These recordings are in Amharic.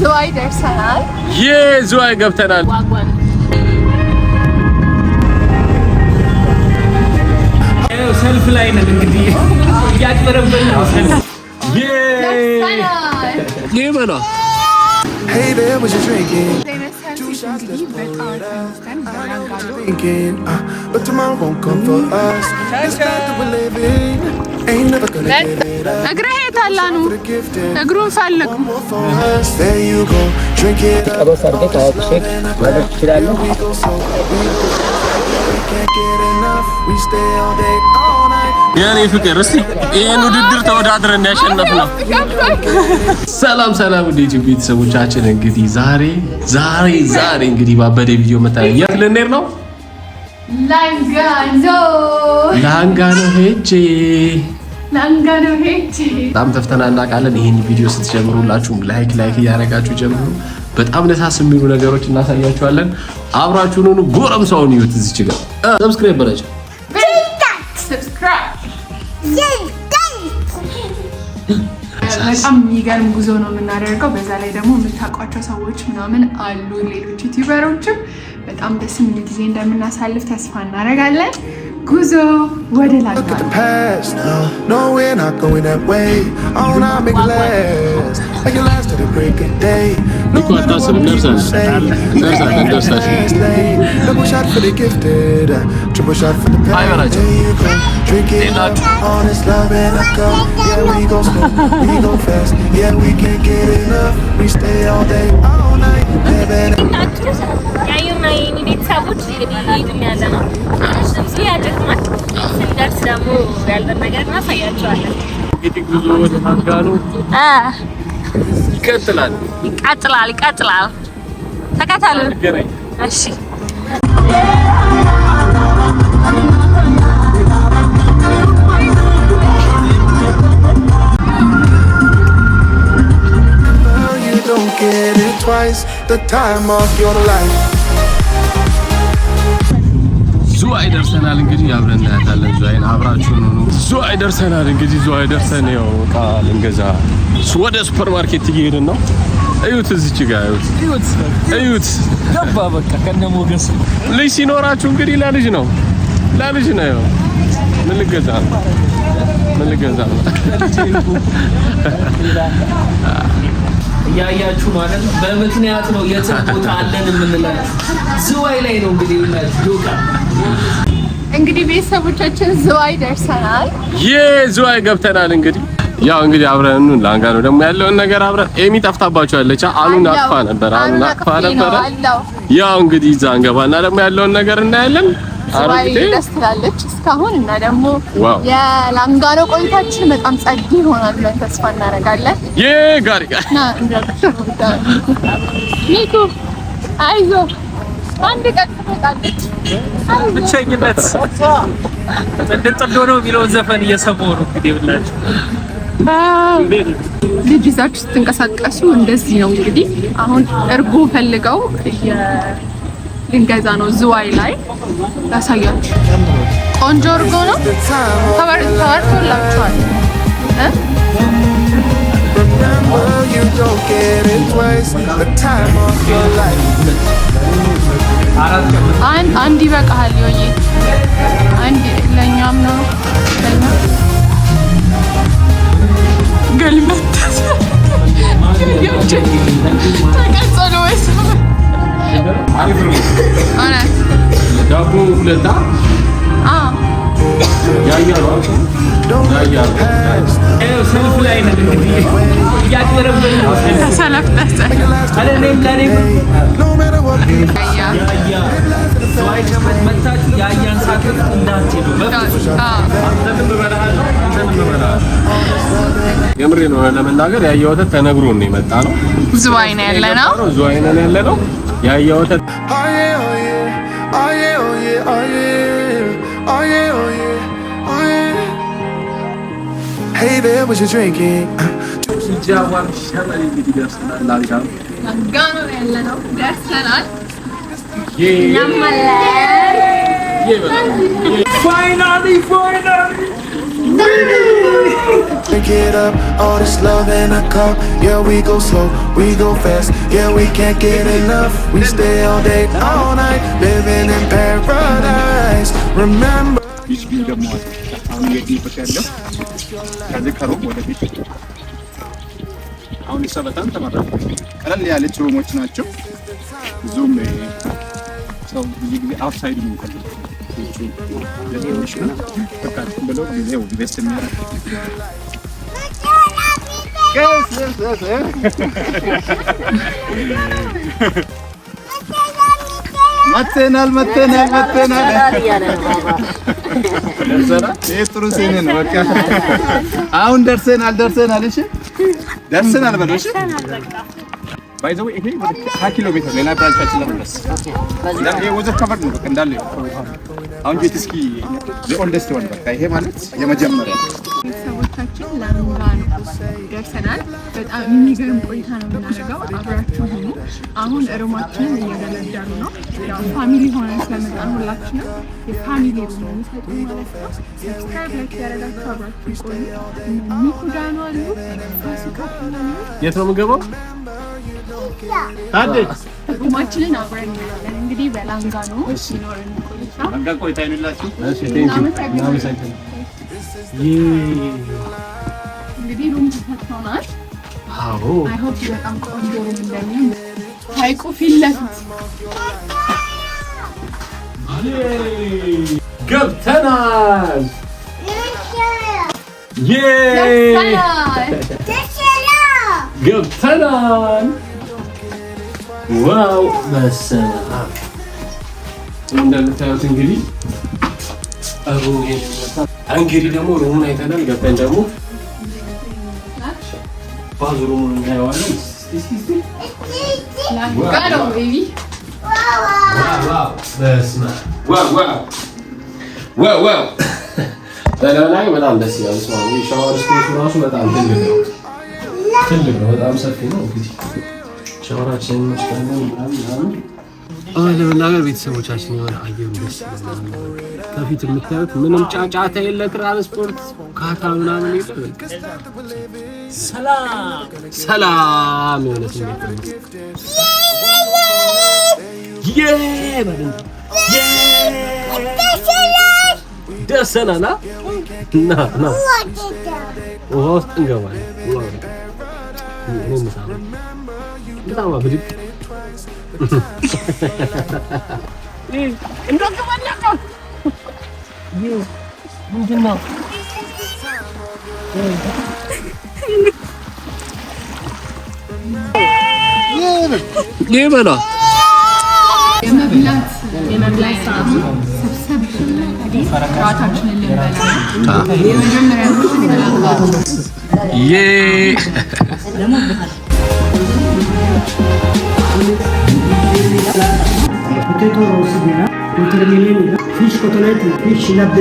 ዝዋይ ደርሰናል። ዝዋይ ገብተናል። ሰልፍ ላይ ነን እንግዲህ እያቀረብን ነው። Hey there, what you drinking? But tomorrow won't come for us. This life that we're living ain't never gonna get it up. እግርህ የታላኑ እግሩን ፈልግ። There you go, drink it up. አባስ አድርገህ ታውቁሽ ማለት ትችላለህ። We can't get enough. We stay all day, all night. ያኔ ፍቅር እስቲ ይሄን ውድድር ተወዳድረን ያሸነፍ ነው። ሰላም ወደ ዩቲዩብ ቤተሰቦቻችን እንግዲህ ዛሬ እንግዲህ ባበደ ቪዲዮ መጣን። የት ልንሄድ ነው? ላንጋኖ ሄጄ በጣም ተፍተና እናውቃለን። ይሄን ቪዲዮ ስትጀምሩላችሁም ላይክ እያደረጋችሁ ጀምሩ። በጣም ደሳስ የሚሉ ነገሮች እናሳያችኋለን። አብራችሁን ሁኑ። ጎረምሳውን ይዩት። እዚች ጋር ሰብስክራይብ በላችሁ። በጣም የሚገርም ጉዞ ነው የምናደርገው። በዛ ላይ ደግሞ የምታውቋቸው ሰዎች ምናምን አሉ፣ ሌሎች ዩቲዩበሮችም። በጣም ደስ የሚል ጊዜ እንደምናሳልፍ ተስፋ እናደርጋለን። ጉዞ ወደ ላንጋኖ። No, we're not going that way. Oh, now make it last. Like it last to the break of day. No matter what we say. Double shot for the gifted. Triple shot for the pain. There you go. Drink it up. Honest love and I go. Yeah, we go slow. We go fast. Yeah, we can't get enough. We stay all day, all night. ያዩና የኔ ቤተሰቦች እንግዲህ ያለ ነው ያደግማል። ስንደርስ ደግሞ ያለን ነገር እናሳያቸዋለን። እንግዲህ ጉዞ ወደ ላንጋኖ ይቀጥላል። ተከታተሉ። እሺ Don't get it twice, the time of your life. ዝዋይ ደርሰናል። እንግዲህ አብረን እናያታለን። ዝዋይን አብራችሁን ሁኑ። ዝዋይ ደርሰናል። እንግዲህ ዝዋይ ደርሰን ያው ዕቃ ልንገዛ ወደ ሱፐር ማርኬት እየሄድን ነው። እዩት፣ እዚች ጋር እዩት። ገባ በቃ ከነሞገስ ልጅ ሲኖራችሁ እንግዲህ ለልጅ ነው። ያው ምን ልገዛ ነው ያያችሁ ማለት ነው። በምክንያት ነው የትም ቦታ አለን የምንላችሁ። ዝዋይ ላይ ነው እንግዲህ ቤተሰቦቻችን ዝዋይ ደርሰናል። ዝዋይ ገብተናል። እንግዲህ አብረን ላንጋኖ ደግሞ ያለውን ነገር አብረን ኤሚ ጠፍታባችኋለች። አሉን አቅፋ ነበር። ያው እንግዲህ እዛ እንገባና ደግሞ ያለውን ነገር እናያለን። ዝዋይ ደስ ትላለች እስካሁን እና ደግሞ የላንጋኖ ቆይታችን በጣም ጸዲ ይሆናል ብለን ተስፋ እናደርጋለን። ጋሪ ኒኩ አይዞ አንድ ቀን ትመጣለች። ብቸኝነት ጥንድ ነው የሚለውን ዘፈን እየሰማሁ ነው። እንግዲህ ብላችሁ ልጅ ይዛችሁ ስትንቀሳቀሱ እንደዚህ ነው። እንግዲህ አሁን እርጎ ፈልገው ልንገዛ ነው። ዝዋይ ላይ ያሳያችሁ። ቆንጆ እርጎ ነው። ተባርኮላችኋል። አንድ ይበቃሃል። ይወዬ አንድ ለኛም ነው። ገልመት ተቀጽሎ ወይስ ዳቦ ሁለታ ሰልፍ ላይ ነን እንግዲህ እያቀረብን ነው። ሰልፍ መታችሁ ያያን ሳትል እንዳትሄዱ። የምሬ ነው ለመናገር ያየ ወተት ተነግሮን ነው የመጣ ነው። ዝዋይ ነው ያለ ነው። ያየ ወተት Hey there, what you drinking? ላንጋኖ ያለ ነው። ደርሰናል። ፋይናሊ Drink it up, all this love in a cup. Yeah, we go slow, we go fast. Yeah, we can't get enough. We stay all day, all night, living in paradise. Remember. Beach view ደግሞ አሁን የዲበት ያለው ከዚህ ከሩቅ ወደ ቢች አሁን እሷ በጣም ተመራጭ ቀለል ያለች ሩሞች ናቸው። ዙም ሰው ብዙ ጊዜ አውትሳይድ ነው የሚፈልገው ለትንሽ ነው በቃ ብሎ ጊዜው ኢንቨስት የሚያደርግ መተናል ጥሩ ሲኔ ነው በቃ አሁን ደርሰናል እሺ ደርሰናል በለው እሺ ባይ ዘ ወይ ይሄ 20 ኪሎ ሜትር ሌላ ብራንቻችን ለመድረስ ይሄ ወዘ ከቨር ነው በቃ እንዳለ አሁን ጄት ስኪ the oldest one በቃ ይሄ ማለት የመጀመሪያ ቤተሰቦቻችን ላንጋኖ ደርሰናል። በጣም የሚገርም ቆይታ ነው የምናደርገው። አብራችሁ ሁኑ። አሁን ሩማችንን እየደረደሩ ነው። ያው ፋሚሊ ሆነን ስለመጣን ሁላችንም የፋሚሊ ሩም ነው የሚሰጡን ማለት ነው። ሰብስክራይብ ላይክ ያደረጋችሁ አብራችሁ ቆዩ። ሚኩዳኑ አሉ ፋሲካችን አሉ። የት ነው የምገባው? ታዲያ ሩማችንን አብረን እንላለን። እንግዲህ በላንጋኖ ሲኖርን ቆይታ አንጋ ቆይታ ይኑላችሁ። እሺ እናመሰግናለን። እንግዲህ ሩም ተሰጥቶናል። አዎ አይ ሆፕ በጣም ቆንጆ ሩም እንደሚሆን ሀይቁ ፊት ለፊት ገብተናል። ገብተናል። ዋው በሰላም እንደምታዩት እንግዲህ እንግዲህ ደግሞ ሩሙን አይተናል። ገብተን ደግሞ ባዙ ሩሙን እናየዋለን። ላንጋኖ ቤቢ ዋው በላይ በጣም ደስ ይላል። ሻወር ስፔሱ ራሱ በጣም ትልቅ ነው፣ በጣም ሰፊ ነው። እንግዲህ ሻወራችንን እንወስዳለን ምናምን ለመናገር ቤተሰቦቻችን የሆነ አየሩ ደስ ይላል። ከፊት የምታዩት ምንም ጫጫታ የለ፣ ትራንስፖርት ካታ ምናምን የለ። ሰላም የሆነ ስሜት ነው። ደርሰናል። ና ውሃ ውስጥ እንገባለን። በጣም ብድግ ምንድን ነው ይህ በላ የመብላት ሰዓቱ ሰብሰብ ራታችንን ልንበላ የመጀመሪያ potato roast dinner, watermelon, fish cutlet, fish lab.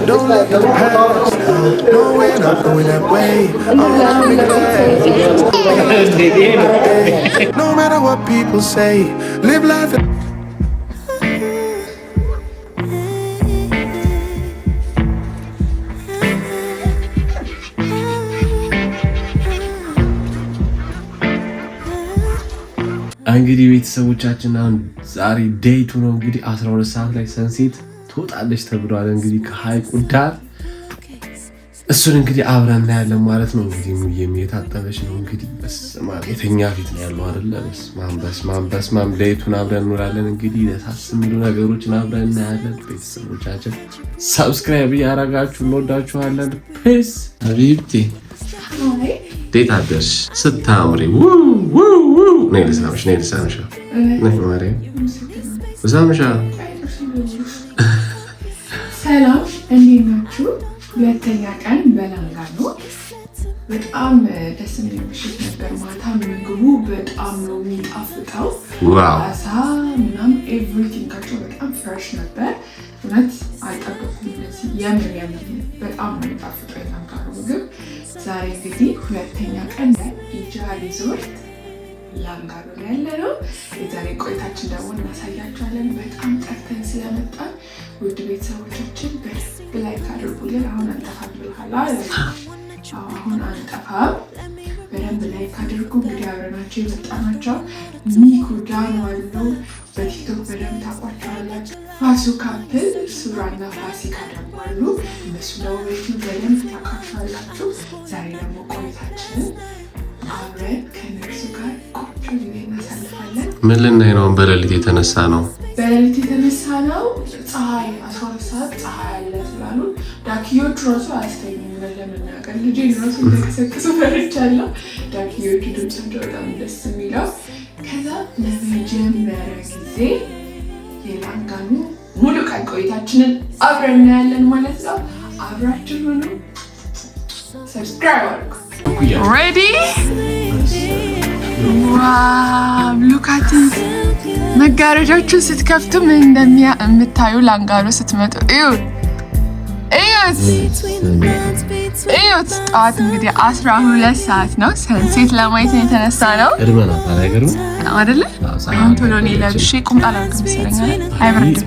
Don't let the past, no we're not going that way. No matter what people say, live life. እንግዲህ ቤተሰቦቻችን አሁን ዛሬ ዴይቱ ነው። እንግዲህ 12 ሰዓት ላይ ሰንሴት ትወጣለች ተብሏል። እንግዲህ ከሀይቁ ዳር እሱን እንግዲህ አብረን እናያለን ማለት ነው። እንግዲህ ሙዬም እየታጠበች ነው። እንግዲህ በስመ አብ የተኛ ፊት ነው ያለው አይደለ? በስመ አብ ዴይቱን አብረን እንውላለን። እንግዲህ ለሳስ የሚሉ ነገሮችን አብረን እናያለን። ቤተሰቦቻችን ሰብስክራይብ እያደረጋችሁ እንወዳችኋለን። ፒስ ሀቢብቲ ዴት አደርሽ ስታምሪ ነይ ልሳምሽ ነይ ማርያም ልሳምሻ። ሰላም እንዴት ናችሁ? ሁለተኛ ቀን በላንጋኖ በጣም ደስ የሚል ምሽት ነበር። ማታ ምግቡ በጣም ነው የሚጣፍጠው። አሳ ምናምን ኤቭሪቲንጋቸው በጣም ፍሬሽ ነበር። እውነት አልጠበኩም እንደዚህ የምር በጣም ነው የሚጣፍጠው የላንጋኖ ምግብ። ዛሬ እንግዲህ ሁለተኛ ቀን ኢጃ ሪዞርት ላንጋሩ ነው ያለነው። የዛሬ ቆይታችን ደግሞ እናሳያችኋለን። በጣም ጠርተን ስለመጣን ውድ ቤተሰቦቻችን በደንብ ላይክ አድርጉልን። አሁን አንጠፋም ብለሃል። አሁን አንጠፋም፣ በደንብ ላይክ አድርጉ። እንግዲህ አብረናቸው የመጣናቸው ሚኩ ዳኑ አሉ። በቲክቶክ በደንብ ታውቋቸዋላችሁ። ፋሱ ካፕል ሱራና ፋሲካ ደግሞ አሉ። እነሱ ደግሞ በዩቲዩብ በደንብ ታውቋቸዋላችሁ። ዛሬ ደግሞ ቆይታችንን አብረን ከነሱ ጋር ቆንጆ ጊዜ እናሳልፋለን። ምን ልናይ ነው? በሌሊት የተነሳ ነው። በሌሊት የተነሳ ነው። ፀሐይ 12 ሰዓት ፀሐይ አለ ስላሉ ዳክዮቹ ራሱ አያስተኙም። ለመናገር ልጄ ራሱ እንደተሰክሱ ፈርቻለሁ። ዳክዮቹ ድምፃቸው በጣም ደስ የሚለው። ከዛ ለመጀመሪያ ጊዜ የላንጋኑ ሙሉ ቀን ቆይታችንን አብረን እናያለን ማለት ነው። አብራችን ሆኑ። ሰብስክራይብ አድርጉ። Ready? Wow, look at it. መጋረጃዎቹን ስትከፍቱ ምን እንደምታዩ ላንጋሩ ስትመጡ እዩት። ጠዋት እንግዲህ 12 ሰዓት ነው። ሰንሴት ለማየት የተነሳ ነው አይደለ? አሁን ቶሎ እኔ ለብሼ ቁምጣ ላድርግ መሰለኝ። አይበርድም?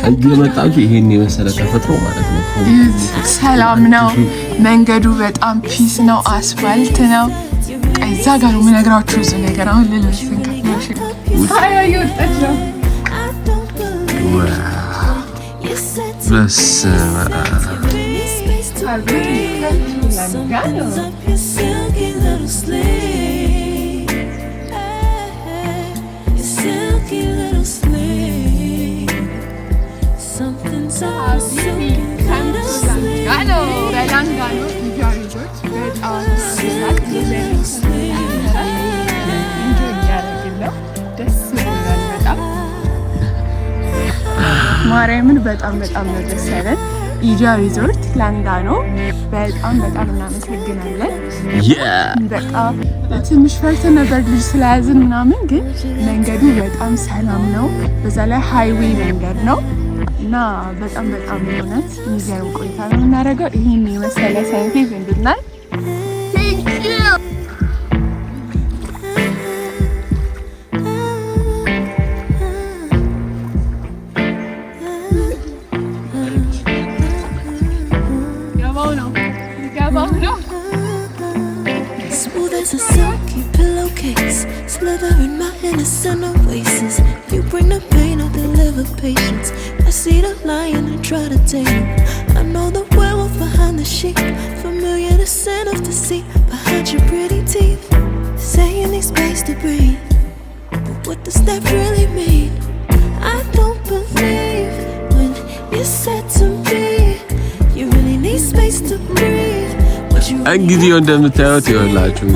እየመጣችሁ ይሄን የመሰለ ተፈጥሮ ማለት ነው። ሰላም ነው። መንገዱ በጣም ፒስ ነው። አስፋልት ነው። እዛ ጋር ነው የምነግራችሁ እዚህ ነገር አሁን ልልስን ከፍለሽ ታያ ይወጣች ነው። በስመ አብ ማርያምን በጣም ነው ደስ ያለን። ኢጃ ሪዞርት ላንጋኖ በጣም እናመሰግናለን። በጣም ትንሽ ፈርተን ነበር ልጅ ስለያዝን ምናምን፣ ግን መንገዱ በጣም ሰላም ነው። በዛ ላይ ሃይዌይ መንገድ ነው እና በጣም እውነት የሚገርም ቆይታ ነው የምናደርገው። ይሄን የመሰለ ሳይንቲፍ እንድናይ There's a silky pillowcase slither in my innocent oasis. You bring the pain, I deliver patience. I see the lion and try to tame him. I know the werewolf behind the sheep, familiar the scent of deceit behind your pretty teeth. Saying need space to breathe, but what does that really mean? I don't believe when you said to me you really need space to breathe. እንግዲህ እንደምታዩት ይኸውላችሁ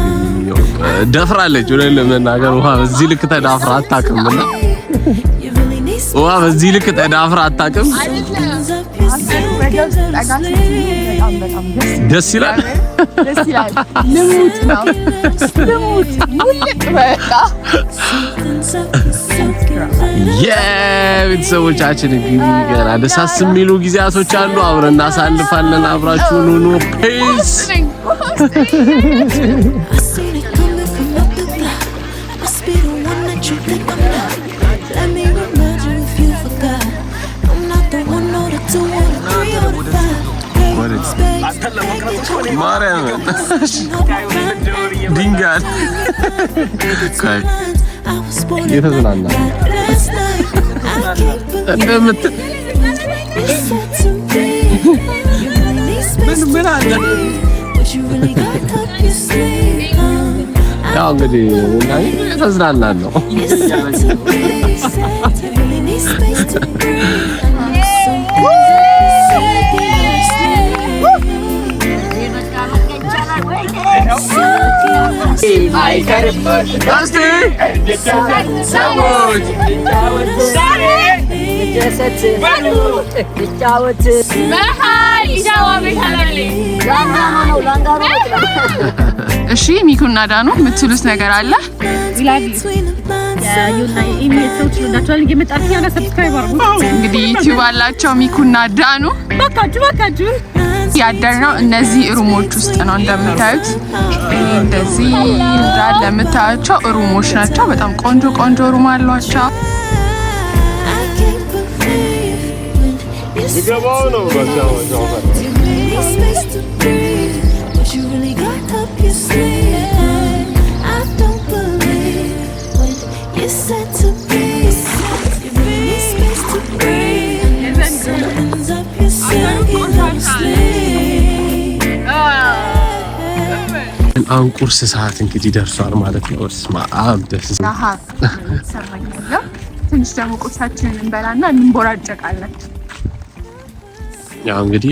ደፍራለች ወደ ለመናገር ውሃ በዚህ ልክ ተዳፍራ አታውቅምና ውሃ በዚህ ልክ ተዳፍራ አታውቅም። ደስ ይላል። ልሙት ሙልቅ በቃ ቤተሰቦቻችን እንግዲህ ገና ደሳስ የሚሉ ጊዜያቶች አሉ። አብረን እናሳልፋለን። አብራችሁን ሁኑ። ፒስ ማርያም ድንጋይ የተዝናና እንደምት ምን አለ ያው እንግዲህ የተዝናና ነው። እሺ ሚኩና ዳኑ የምትሉት ነገር አለ? እንግዲህ ዩቲዩብ አላቸው ሚኩና ዳኑ ባካችሁ ያደርነው እነዚህ ሩሞች ውስጥ ነው። እንደምታዩት እንደዚህ እንዳለ የምታያቸው ሩሞች ናቸው። በጣም ቆንጆ ሩም አሏቸው። ይገባው ነው አሁን ቁርስ ሰዓት እንግዲህ ደርሷል ማለት ነው። ስማም ደስ ትንሽ ደግሞ ቁርሳችንን እንበላና እንቦራጨቃለን። ያው እንግዲህ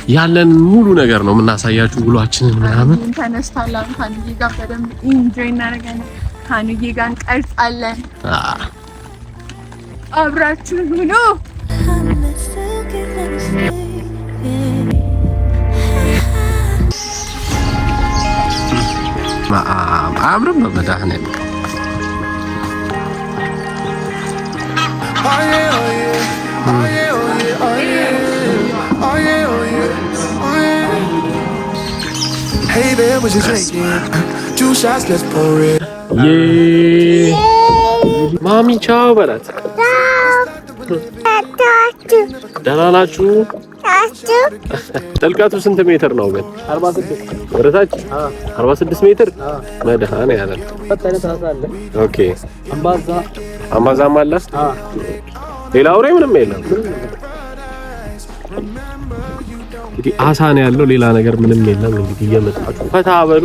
ያለን ሙሉ ነገር ነው የምናሳያችሁ ውሏችንን ምናምን። ተነስታለን ካኑዬ ጋር በደንብ ኢንጆይ እናደርጋለን። ካኑዬ ጋር እንቀርጻለን። አብራችሁ ሁኑ። አምርም በመድኃኒዓለም Hey there, what you drinking? 2 shots, let's pour it. ማሚ ቻው በላት። ደህና ናችሁ? ጥልቀቱ ስንት ሜትር ነው ግን? 46 ወደታች 46 ሜትር መድኃኒዓለም። ኦኬ አምባዛም አለ። ሌላ አውሬ ምንም የለም። እንግዲህ አሳ ነው ያለው፣ ሌላ ነገር ምንም የለም። እንግዲህ እየመጣችሁ ፈታ በሉ።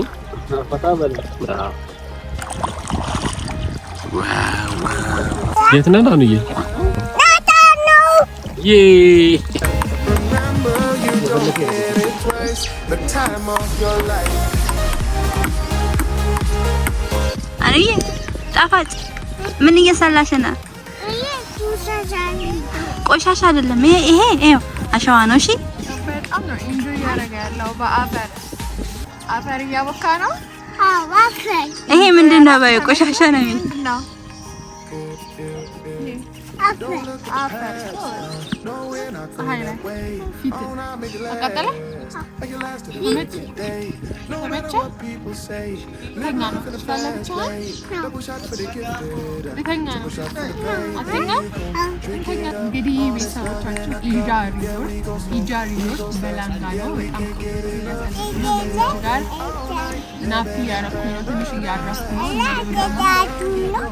የት ነን አሁንዬ? አንዬ ጣፋጭ ምን እየሰራሽ ነው? ቆሻሻ አይደለም ይሄ አሸዋ ነው። እሺ በጣም ነው ኢንጆይ ያደርጋለው። አፈር እያቦካ ነው። አፈር ይሄ ምንድነው? ቆሻሻ ነው ነው አፈር ፀሐይ ላይ ፊት አቃጠለ። እንግዲህ ቤተሰቦቻችን ኢጃ ሪዞርት በላንጋኖ በጣም ጋር ናፊ ያረኩ ነው። ትንሽ እያረፍኩ ነው።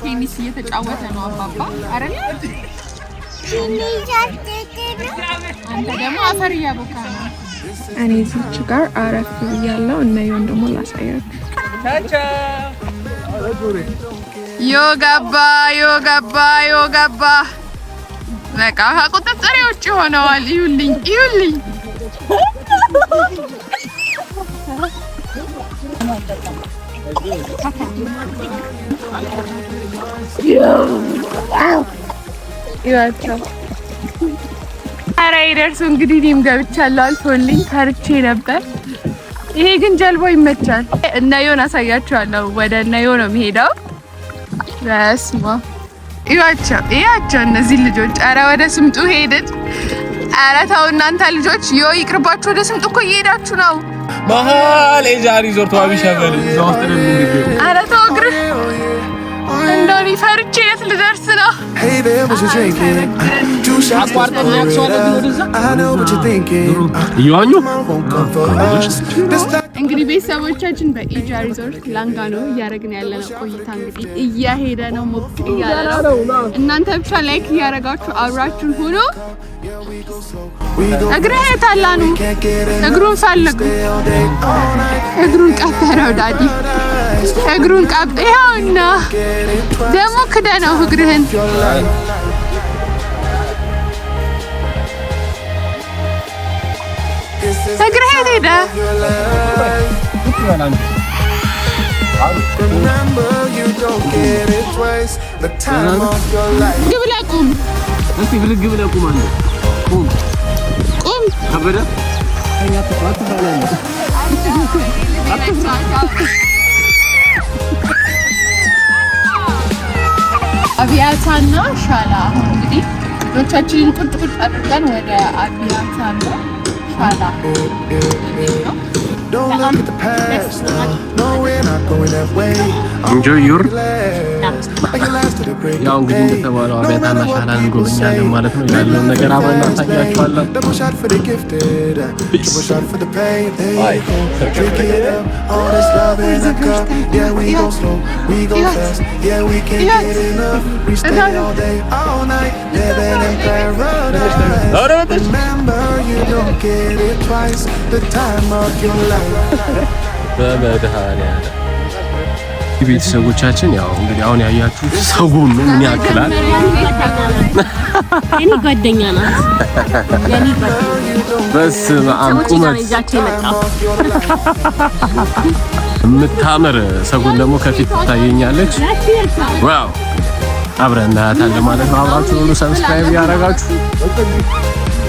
ቴኒስ እየተጫወተ ነው አባባ አይደል? አንተ ደግሞ አፈር እያቦካ ነው። እኔ እዚች ጋር አረፍ ብያለሁ እና ይሁን ደግሞ ላሳያችሁ። ዮጋባ በቃ ከቁጥጥር ውጭ ሆነዋል። ይሁልኝ ይዋቸው ኧረ ይደርሱ። እንግዲህ እኔም ገብቻለሁ። አልፎልኝ ፈርቼ ነበር። ይሄ ግን ጀልባው ይመቻል። እና ዮን አሳያችኋለሁ። ወደ እና ዮን ነው የሚሄደው። በስመ አብ ይዋቸው እነዚህ ልጆች። ኧረ ወደ ስምጡ ሄድን። ኧረ ተው እናንተ ልጆች ይቅርባችሁ። ወደ ስምጡ እኮ እየሄዳችሁ ነው። መሀል ኤጃ ሪዞርት ዋቢ ሸበል እዛው ውስጥ ነው የሚገኘው። ኧረ ተው እግርህ እንደው ፈርቼ የት ልደርስ ነው? Hey there, what you drinking? 2 shots, let's pour it. I know what you're thinking. እየዋኙ እንግዲህ ቤተሰቦቻችን በኢጃ ሪዞርት ላንጋኖ እያደረግን ያለነው ቆይታ እንግዲህ እያሄደ ነው። ሞቅ እያለ ነው። እናንተ ብቻ ላይክ እያደረጋችሁ አብራችሁን ሁኑ። እግርህ የታላኑ እግሩን ፈልጉ። እግሩን ቀበረው ዳዲ እግሩን ይኸውና ደግሞ ክደነው እግርህን። እግርህ የት ሄደ? ግብ ላይ ቁም። እስቲ ብድግ ብለህ ቁም። አንተ ቁም። ከበደ አብያታና ሻላ እንግዲህ ልጆቻችንን ቁጭ አድርገን ወደ አብያታና ሻላ Don't look at the past, no, we're not going that way. Enjoy your Like it lasted a break. ያው እንግዲህ እንደተባለው አብያታና ሻላን እንጎበኛለን ማለት ነው። ያለውን ነገር አብረን እናሳያችኋለን። Double shot for the gifted, triple shot for the pain. There you go, drink it up. All this love in a cup. Yeah, we go slow, we go fast. Yeah, we can't get enough. We stay all day, all night, living in paradise. Remember, you don't get it twice. The time of your life. በመድኃኒዓለም ቤተሰቦቻችን ያው እንግዲህ አሁን ያያችሁ ሰውን ምን ያክላል? የኔ ጓደኛ ናት። የኔ ጓደኛ በስመ አብ ቁመት የምታምር ሰውን ደግሞ ከፊት ትታየኛለች። ዋው አብረን እናያታለን ማለት ነው። አብራችሁ ሁሉ ሰብስክራይብ ያደረጋችሁ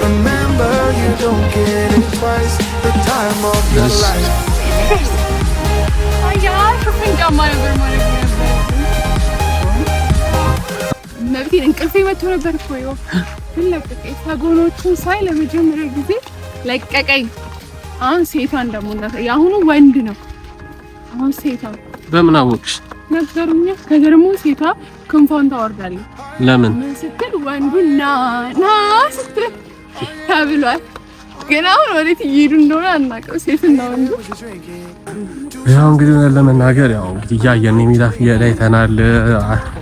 Remember, you don't get it twice. The time of your life. አያ ሹፍን ጫማ ነበር ማለት ነበር። ነብቴን እንቅልፌ መጥቶ ነበር እኮ ይኸው ለቀቀኝ። ሰጎኖቹን ሳይ ለመጀመሪያ ጊዜ ለቀቀኝ። አሁን ሴቷን ደግሞ ያሁኑ ወንድ ነው። አሁን ሴቷ በምን አወቅሽ? ነገሩኛ ከገርሞ ሴቷ ክንፏን ታወርዳለች። ለምን ስትል ወንዱን ና ስትል ተብሏል። ግን አሁን ወዴት እየሄዱ እንደሆነ አናውቅም። ሴትና ወንዱ ያው እንግዲህ ለመናገር ያው እንግዲህ ያየን የሜዳ ፍየል አይተናል።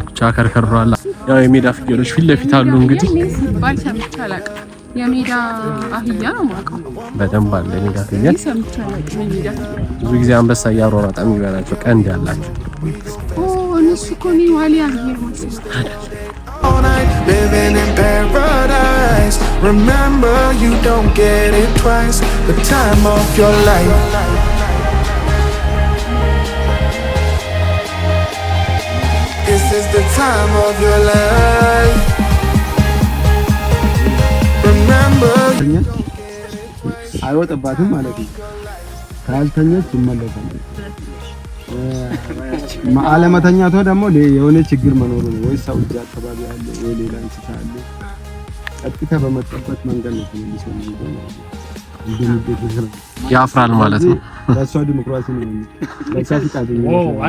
ብቻ ከርከሯል። ያው የሜዳ ፍየሎች ፊት ለፊት አሉ። እንግዲህ ባል ሰምቼ አላውቅም። የሜዳ አህያ ነው የማውቀው። በደንብ አለ የሜዳ ፍየል። ሰምቼ አላውቅም። የሜዳ ብዙ ጊዜ አንበሳ እያሯሯጠ የሚበላቸው ቀንድ ያላቸው እነሱ እኮ ነው ዋሊያ ነው። All night, living in paradise. Remember, you don't get it twice. The time of your life. This is the time of your life. Remember, አይወጣባትም ማለት ነው። ካልተኛች ይመለሳል። አለመተኛቷ ደግሞ የሆነ ችግር መኖሩ ነው። ወይ ሰው እዚህ አካባቢ አለ ወይ ሌላ እንስሳ አለ። ቀጥታ በመጠበቅ መንገድ ነው ተመልሶ ነው ያፍራል ማለት ነው። ለሷ ዲሞክራሲ ነው።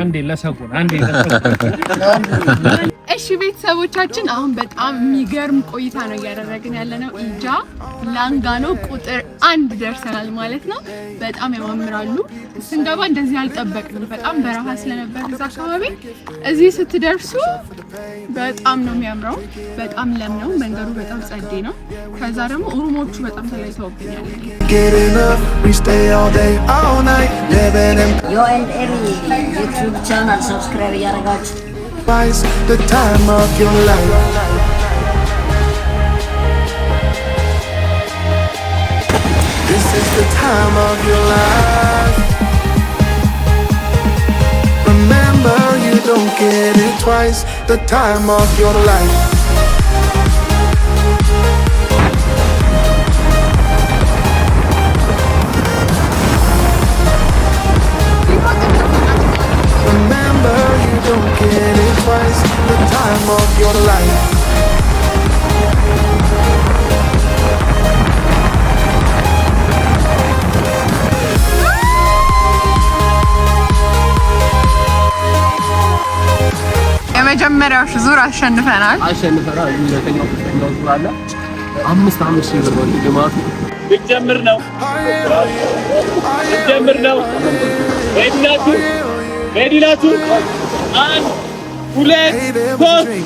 አንዴ ለሰጉን አንዴ ለሰጉን እሺ ቤተሰቦቻችን አሁን በጣም የሚገርም ቆይታ ነው እያደረግን ያለነው። ኢጃ ላንጋኖ ቁጥር 1 ደርሰናል ማለት ነው። በጣም ያማምራሉ። ስንገባ እንደዚህ አልጠበቅንም። በጣም በረሃ ስለነበር እዛ አካባቢ እዚህ ስትደርሱ በጣም ነው የሚያምረው። በጣም ለም ነው መንገዱ፣ በጣም ጸዴ ነው። ከዛ ደግሞ ሩሞቹ በጣም ተለይተውብኛል። get enough. We stay all day, all night, living in YouTube channel subscribe ያደርጋችሁ. twice. The time of your life. This is the time of your life. Remember, you don't get it twice. The time of your life. Remember, you don't get it twice. The time of your life. የመጀመሪያው ዙር አሸንፈናል። ሁለተኛው ዙር አለ። 5 ሺህ ብር ነው ግማቱ። ልጀምር ነው። ሬዲ ናችሁ? 1 2 3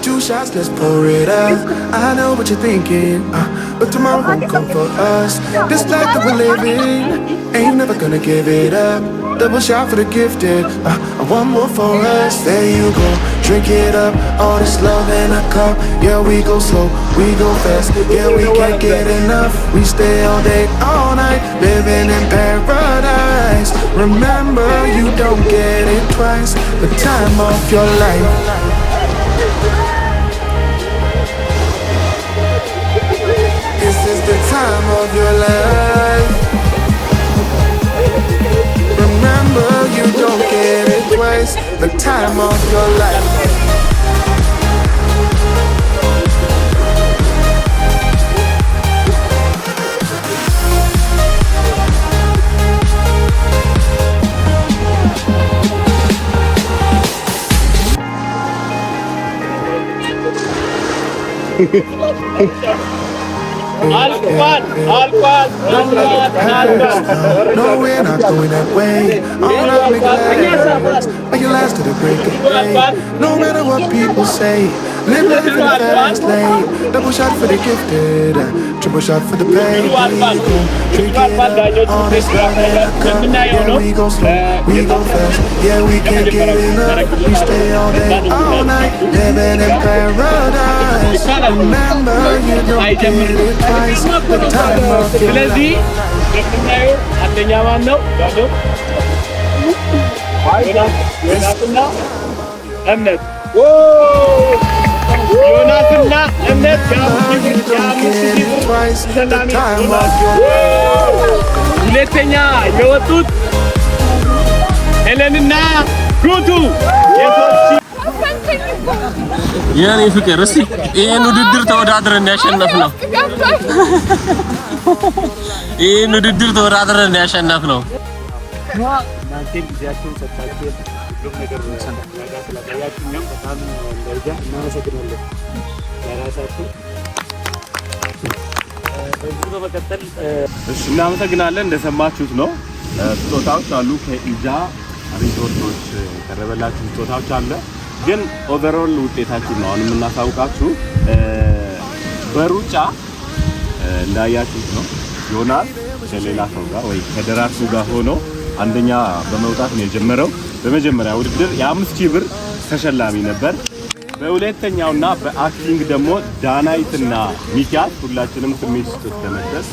2 shots, let's pour it up. I know what you're thinking, but tomorrow won't come for us. This life that we're living, ain't never gonna give it up. Double shot for the gifted, one more for us. There you go, drink it up. All this love in a cup. Yeah, we go slow, we go fast. Yeah, we can't get enough. We stay all day, all night, living in paradise. Remember, you don't get it twice. The time of your life. This is the time of your life. Remember, you don't get it twice. The time of your life. Alquan. No, we're not going that way. All I make it last to the break of day. No matter what people say, live life in the fast lane. Double shot for the gifted, triple shot for the paid. Drink it up, all this love in a cup. Yeah, we go slow, we go fast. Yeah, we can't get enough. We stay all day, all night, living in paradise. Remember, you don't get it twice. The time of your ስለዚህ ለምናየው አንደኛ ማን ነው? ዳዶ ዮናስና እምነት ዮናስና እምነት ሁለተኛ የወጡት ሄለንና ሩቱ የኔ ፍቅር እስቲ ይሄን ውድድር ተወዳድረን ያሸነፍነው ይሄን ውድድር ተወዳድረን ያሸነፍነው እናንተ ጊዜያችሁን ሰጣችሁ ሁሉም ነገር ስላደረጋችሁ በጣም እንደዛ እናመሰግናለን። ለራሳችሁ በዚህ በመቀጠል እናመሰግናለን። እንደሰማችሁት ነው ስጦታዎች አሉ ከኢጃ ሪዞርቶች የቀረበላችሁ ስጦታዎች አለ። ግን ኦቨርኦል ውጤታችን ነው አሁን የምናሳውቃችሁ። በሩጫ እንዳያችሁት ነው ዮናስ ከሌላ ሰው ጋር ወይ ከደራርቱ ጋር ሆኖ አንደኛ በመውጣት ነው የጀመረው። በመጀመሪያ ውድድር የ5000 ብር ተሸላሚ ነበር። በሁለተኛውና በአክቲንግ ደግሞ ዳናይትና ሚካኤል ሁላችንም ስሜት ውስጥ ተመለስ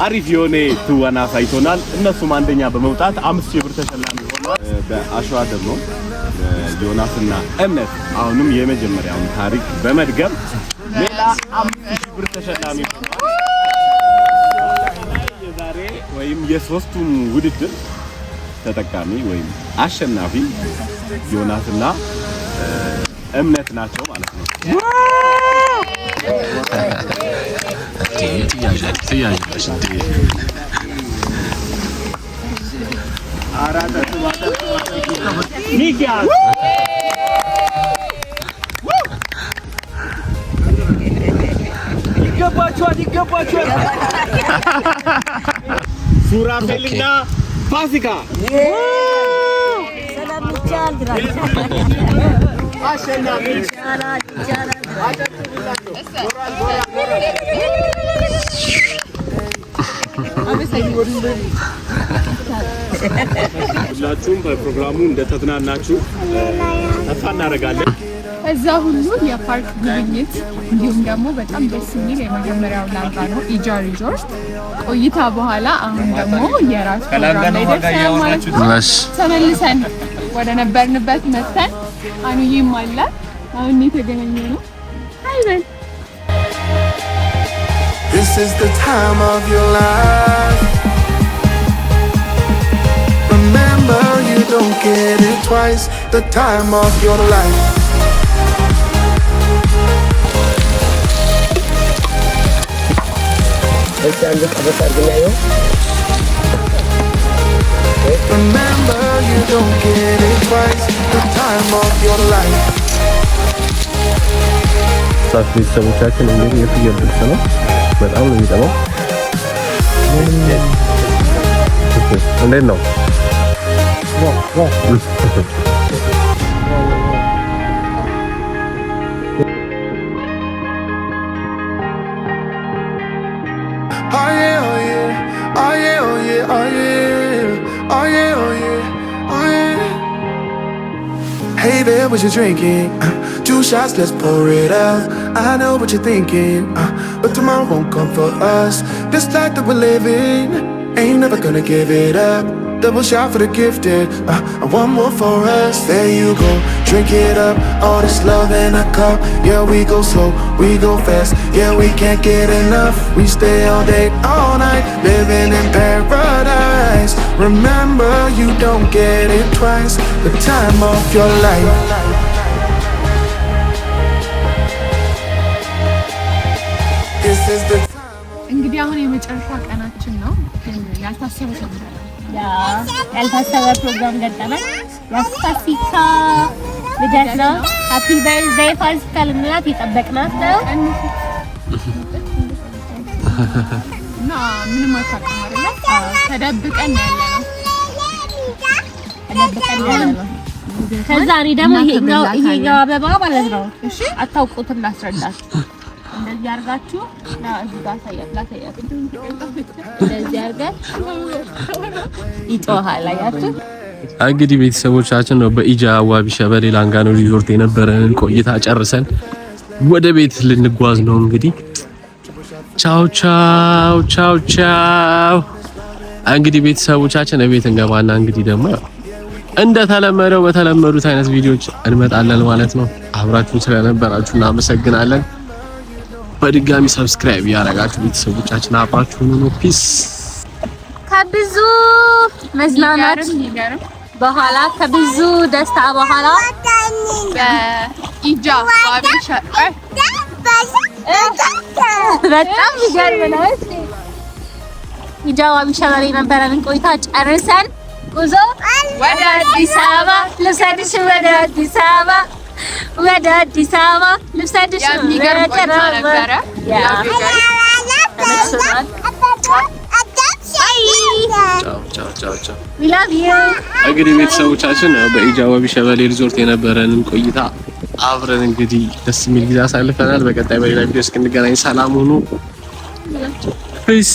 አሪፍ የሆነ ትወና ሳይቶናል። እነሱም አንደኛ በመውጣት 5000 ብር ተሸላሚ ሆኗል። በአሸዋ ደግሞ ዮናስና እምነት አሁንም የመጀመሪያውን ታሪክ በመድገም ሌላ 5000 ብር ተሸላሚ ሆኗል። የዛሬ ወይም የሶስቱም ውድድር ተጠቃሚ ወይም አሸናፊ ዮናስና እምነት ናቸው ማለት ነው። ሚካኤል ይገባችኋል። ሱራፌልና ፋሲካ አሸናፊ ሁላችሁም በፕሮግራሙ እንደተዝናናችሁ ተስፋ እናደርጋለን። እዛ ሁሉ የፓርክ ጉብኝት እንዲሁም ደግሞ በጣም ደስ የሚል የመጀመሪያው ላንጋ ነው ኢጃ ሪዞርት ቆይታ በኋላ አሁን ደግሞ የራስ ፕሮግራም ላይ ደርሰናል ማለት ነው። ተመልሰን ወደ ነበርንበት መተን አኑዬም አለ አሁን የተገናኘ ነው። አይበል This is the time of your life. Remember, you don't get it twice. The time of your life. Remember, you don't get it twice. The time of your life. ቤተሰቦቻችን እንግዲህ የፍየል ጥብስ ነው። በጣም ነው የሚጠማው። እንዴት ነው? Hey there, what you drinking? 2 shots, let's pour it out. I know what you're thinking, but tomorrow won't come for us. This life that we're living, ain't never gonna give it up. Double shot for the gifted, and one more for us. There you go, drink it up, all this love in a cup. Yeah, we go slow, we go fast. Yeah, we can't get enough. We stay all day, all night, living in paradise. Remember, you don't get it twice. The time of your life. This is the እንግዲህ አሁን የመጨረሻ ቀናችን ነው። ያልታሰበ ያልታሰበ ፕሮግራም ገጠመን። የፋሲካ ልደት ነው። ሃፒ በርዝዴይ ፋሲካ ልንላት የጠበቅናት ነው። እና ምንም አታውቅም አይደለ? ተደብቀን ያለነው ከዛ እኔ ደግሞ ይሄኛው አበባ ማለት ነው። እሺ አታውቁትም፣ ላስረዳት። እንደዚህ አድርጋችሁ እዚህ ጋር ታያላችሁ። እንደዚህ አድርጋችሁ ይጮሃል። አያችሁ እንግዲህ ቤተሰቦቻችን ነው በኢጃ ዋቢ ሸበሌ ላንጋኖ ሪዞርት የነበረንን ቆይታ ጨርሰን ወደ ቤት ልንጓዝ ነው። እንግዲህ ቻው ቻው ቻው ቻው። እንግዲህ ቤተሰቦቻችን ቤት እንገባና እንግዲህ ደግሞ እንደተለመደው በተለመዱት አይነት ቪዲዮዎች እንመጣለን ማለት ነው። አብራችሁን ስለነበራችሁ እናመሰግናለን። በድጋሚ ሰብስክራይብ ያደረጋችሁ ቤተሰቦቻችን አብራችሁን ነው። ፒስ። ከብዙ መዝናናት በኋላ ከብዙ ደስታ በኋላ በኢጃ ዋቢ ሸበሌ በጣም ይገርም ነው። ኢጃ ዋቢ ሸበሌ የነበረንን ቆይታ ጨርሰን ጉዞ ወደ አዲስ አበባ ልብሰድሽ ወደ አዲስ አበባ ወደ አዲስ አበባ ልብሰድሽ የሚገርም ቆይታ ነበረ። ቻው። we love you። እንግዲህ ቤተሰቦቻችን በኢጃ ዋቢ ሸበሌ ሪዞርት የነበረንን ቆይታ አብረን እንግዲህ ደስ የሚል ጊዜ አሳልፈናል። በቀጣይ በሌላ ቪዲዮ እስክንገናኝ ሰላም ሁኑ። ፒስ